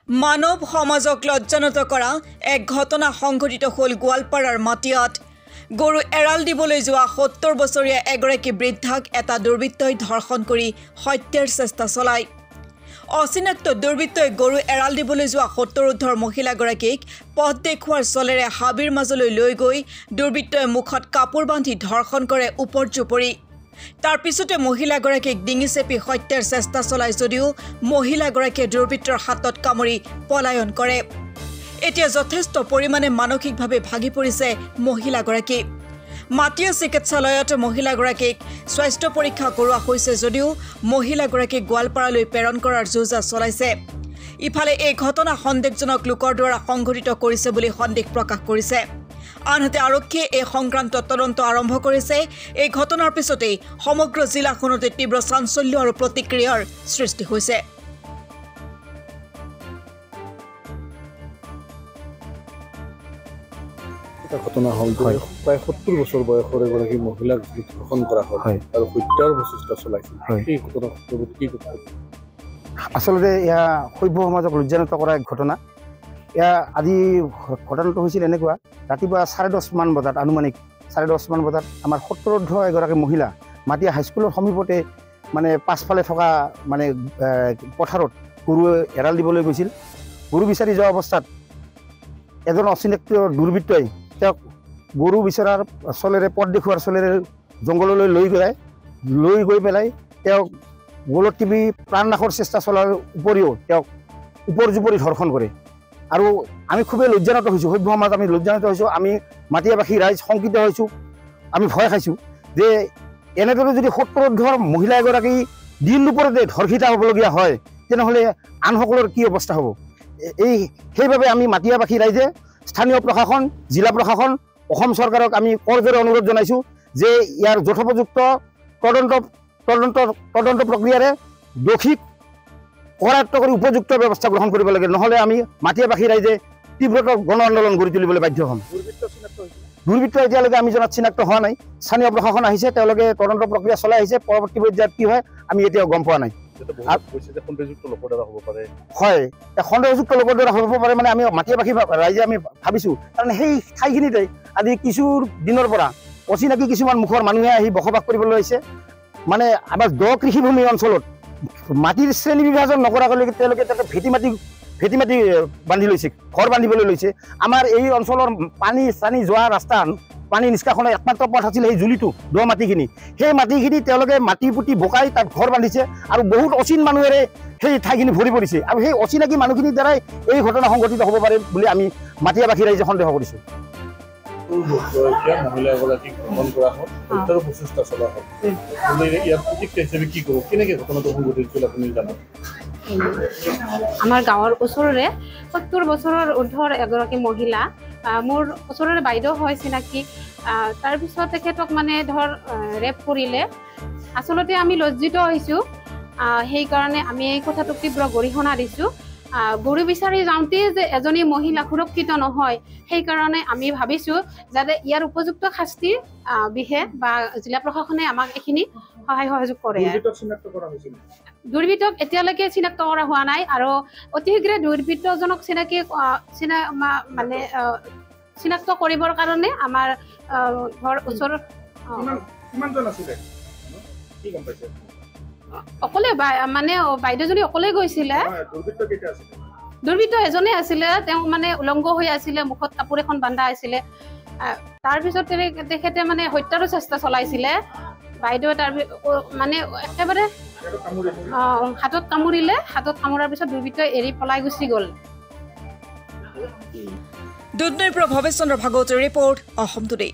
মানৱ সমাজক লজ্জানত কৰা এক ঘটনা সংঘটিত হ'ল গোৱালপাৰাৰ মাটিয়াত। গৰু এৰাল দিবলৈ যোৱা ৭০ বছৰীয়া এগৰাকী বৃদ্ধাক এটা দুৰ্বৃত্তই ধৰ্ষণ কৰি হত্যাৰ চেষ্টা চলায়। অচিনাক্ত দুৰ্বৃত্তই গৰু এৰাল দিবলৈ যোৱা ৭০ ঊৰ্ধৰ মহিলাগৰাকীক পথ দেখুৱাৰ চলেৰে হাবিৰ মাজলৈ লৈ গৈ দুৰ্বৃত্তই মুখত কাপোৰ বান্ধি ধৰ্ষণ কৰে ওপৰজুপৰি। তাৰ পিছতে মহিলাগৰাকীক ডিঙি চেপি হত্যাৰ চেষ্টা চলায় যদিও মহিলাগৰাকীয়ে দুৰ্বৃত্তৰ হাতত কামুৰি পলায়ন কৰে। এতিয়া যথেষ্ট পৰিমাণে মানসিকভাৱে ভাগি পৰিছে মহিলাগৰাকী। মাটিয়া চিকিৎসালয়ত মহিলাগৰাকীক স্বাস্থ্য পৰীক্ষা কৰোৱা হৈছে যদিও মহিলাগৰাকীক গোৱালপাৰালৈ প্ৰেৰণ কৰাৰ যোজা চলাইছে। ইফালে এই ঘটনা সন্দেহজনক লোকৰ দ্বাৰা সংঘটিত কৰিছে বুলি সন্দেহ প্ৰকাশ কৰিছে। আনহাতে আৰক্ষীয়ে এই সংক্ৰান্ত তদন্ত আৰম্ভ কৰিছে। এই ঘটনাৰ পিছতেই সমগ্ৰ জিলাখনতে তীব্ৰ চাঞ্চল্য আৰু প্ৰতিক্ৰিয়াৰ সৃষ্টি হৈছে। ঘটনা হ'ল প্ৰায় ৭০ বছৰ বয়সৰ এগৰাকী মহিলাক ধৰ্ষণ কৰা হয় আৰু হত্যাৰ প্ৰচেষ্টা চলাইছিল। এই ঘটনা কি কথা? আচলতে এয়া সভ্য সমাজক লজ্জানত কৰা এক ঘটনা। এয়া আজি ঘটনাটো হৈছিল এনেকুৱা, ৰাতিপুৱা 10:30 মান বজাত, আনুমানিক 10:30 মান বজাত আমাৰ ৭০ ঊৰ্ধৰ এগৰাকী মহিলা মাটিয়া হাইস্কুলৰ সমীপতে মানে পাছফালে থকা মানে পথাৰত গৰু এৰাল দিবলৈ গৈছিল। গৰু বিচাৰি যোৱা অৱস্থাত এজন অচিনাক্ত দুৰ্বৃত্তই তেওঁক গৰু বিচৰাৰ চলেৰে পথ দেখুৱাৰ চলেৰে জংঘললৈ লৈ গৈ পেলাই তেওঁক গলত টিপি প্ৰাণনাশৰ চেষ্টা চলোৱাৰ উপৰিও তেওঁক ওপৰজুপৰি ধৰ্ষণ কৰে। আৰু আমি খুবেই লজ্জানত হৈছোঁ, সভ্য সমাজ আমি লজ্জানত হৈছোঁ। আমি মাটিয়াবাসী ৰাইজ শংকিত হৈছোঁ, আমি ভয় খাইছোঁ যে এনেদৰে যদি ৭০ ঊৰ্ধৰ মহিলা এগৰাকী দিন দুপৰতে ধৰ্ষিত হ'বলগীয়া হয় তেনেহ'লে আনসকলৰ কি অৱস্থা হ'ব। সেইবাবে আমি মাটিয়াবাসী ৰাইজে স্থানীয় প্ৰশাসন, জিলা প্ৰশাসন, অসম চৰকাৰক আমি কৰজোৰে অনুৰোধ জনাইছোঁ যে ইয়াৰ যথোপযুক্ত তদন্ত প্ৰক্ৰিয়াৰে দোষীক কৰায়ত্ব কৰি উপযুক্ত ব্যৱস্থা গ্ৰহণ কৰিব লাগে। নহ'লে আমি মাটিয়াবাসী ৰাইজে তীব্ৰতৰ গণ আন্দোলন গঢ়ি তুলিবলৈ বাধ্য হ'ম। দুৰ্বৃত্ত এতিয়ালৈকে আমি জনাত চিনাক্ত হোৱা নাই। স্থানীয় প্ৰশাসন আহিছে, তেওঁলোকে তদন্ত প্ৰক্ৰিয়া চলাই আহিছে। পৰৱৰ্তী পৰ্যায়ত কি হয় আমি এতিয়াও গম পোৱা নাই। হয়, সন্দেহযুক্ত লোকৰ দ্বাৰা হ'ব পাৰে মানে আমি মাটিয়াবাসী ৰাইজে আমি ভাবিছোঁ, কাৰণ সেই ঠাইখিনিতে আজি কিছু দিনৰ পৰা অচিনাকি কিছুমান মুখৰ মানুহে আহি বসবাস কৰিবলৈ লৈছে। মানে আমাৰ দ কৃষিভূমি অঞ্চলত মাটিৰ শ্ৰেণী বিভাজন নকৰাকৈ তেওঁলোকে তাতে ভেটি মাটি বান্ধি লৈছে, ঘৰ বান্ধিবলৈ লৈছে। আমাৰ এই অঞ্চলৰ পানী যোৱা ৰাস্তা, পানী নিষ্কাশনৰ একমাত্ৰ পথ আছিল সেই জুলিটো দ মাটিখিনি। সেই মাটিখিনি তেওঁলোকে মাটি পুতি বোকাই তাত ঘৰ বান্ধিছে আৰু বহুত অচিন মানুহেৰে সেই ঠাইখিনি ভৰি পৰিছে। আৰু সেই অচিনাকি মানুহখিনিৰ দ্বাৰাই এই ঘটনা সংঘটিত হ'ব পাৰে বুলি আমি মাটিয়াবাসী ৰাইজে সন্দেহ কৰিছোঁ। মহিলা এগৰাকীক ধৰ্ষণ কৰা হ'ল, হত্যাৰ প্ৰচেষ্টা চলোৱা হ'ল। ইয়াৰ প্ৰতিক্ৰিয়া হিচাপে কি ক'ব, কেনেকৈ ঘটনাটো সংঘটিত আপুনি জানে? আমাৰ গাঁৱৰ ওচৰৰে ৭০ বছৰৰ ঊৰ্ধৰ এগৰাকী মহিলা, মোৰ ওচৰৰে বাইদেউ হয় চিনাকি। তাৰপিছত তেখেতক মানে ৰেপ কৰিলে। আচলতে আমি লজ্জিত হৈছোঁ, সেইকাৰণে আমি এই কথাটোক তীব্ৰ গৰিহণা দিছোঁ। গৰু বিচাৰি যাওঁতে যে এজনী মহিলা সুৰক্ষিত নহয়, সেইকাৰণে আমি ভাবিছোঁ যাতে ইয়াৰ উপযুক্ত শাস্তি বিশেষ বা জিলা প্ৰশাসনে আমাক এইখিনি সহায় সহযোগ কৰে। দুৰ্বৃত্তক এতিয়ালৈকে চিনাক্ত কৰা হোৱা নাই আৰু অতি শীঘ্ৰে দুৰ্বৃত্তজনক চিনাক্ত কৰিবৰ কাৰণে আমাৰ ঘৰ ওচৰত অকলে মানে বাইদেউজনী অকলে গৈছিলে। দুৰ্বৃত্ত এজনে আছিলে, তেওঁ মানে উলংগ হৈ আছিলে, মুখত কাপোৰ এখন বান্ধা আছিলে। তাৰপিছত তেখেতে মানে হত্যাৰো চেষ্টা চলাইছিলে। বাইদেউ মানে একেবাৰে হাতত কামুৰিলে। হাতত কামুৰাৰ পিছত দুৰ্বৃত্তই এৰি পলাই গুচি গ'ল। দুধনৈৰ পৰা ভৱেশ চন্দ্ৰ ভাগৱতৰ ৰিপৰ্ট, অসম টুডে।